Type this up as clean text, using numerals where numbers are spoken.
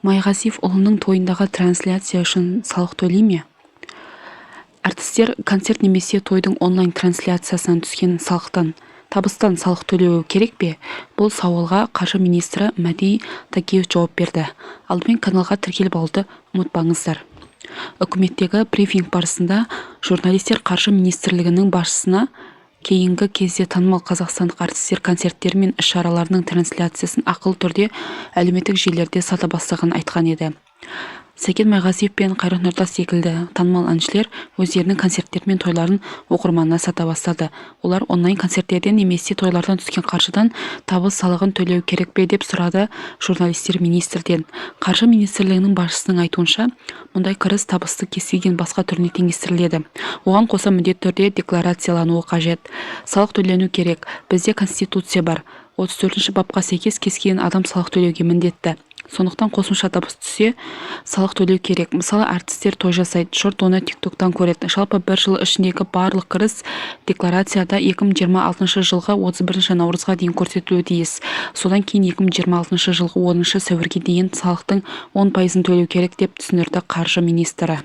Майғазиев ұлының тойындағы трансляция үшін салық төлей ме? Әртістер концерт немесе тойдың онлайн трансляциясынан түскен табыстан салық төлеуі керек пе? Бұл сауалға қаржы министрі Мәди Тагиев жауап берді. Алдымен каналға тіркеліп алуды ұмытпаңыздар. Үкіметтегі брифинг барысында журналистер қаржы министрлігінің басшысына кейінгі кезде танымал қазақстандық әртістер концерттері мен іс-шараларының трансляциясын ақылы түрде әлеуметтік желілерде сата бастағанын айтқан еді. Сәкен Майғазиев пен Қайрат Нұртас секілді танымал әншілер өздерінің концерттері мен тойларын оқырманына сата бастады. Олар онлайн концерттерден немесе тойлардан түскен қаржыдан табыс салығын төлеу керек пе деп сұрады журналистер министрден. Қаржы министрлігінің басшысының айтуынша, мұндай кіріс табысты кез келген басқа түріне теңестіріледі. Оған қоса міндетті түрде декларациялануы қажет. Салық төлену керек. Бізде конституция бар. 34-ші бапқа сәйкес кез келген адам салық төлеуге міндетті. Сондықтан қосымша табыс түссе, салық төлеу керек. Мысалы, әртістер той жасайды, жұрт оны тиктоктан көреді. Жалпы бір жыл ішіндегі барлық кіріс декларацияда 2026 жылғы 31 наурызға дейін көрсетілуі тиіс. Содан кейін 2026 жылғы 10 сәуірге дейін салықтың 10% төлеу керек деп түсіндірді қаржы министрі.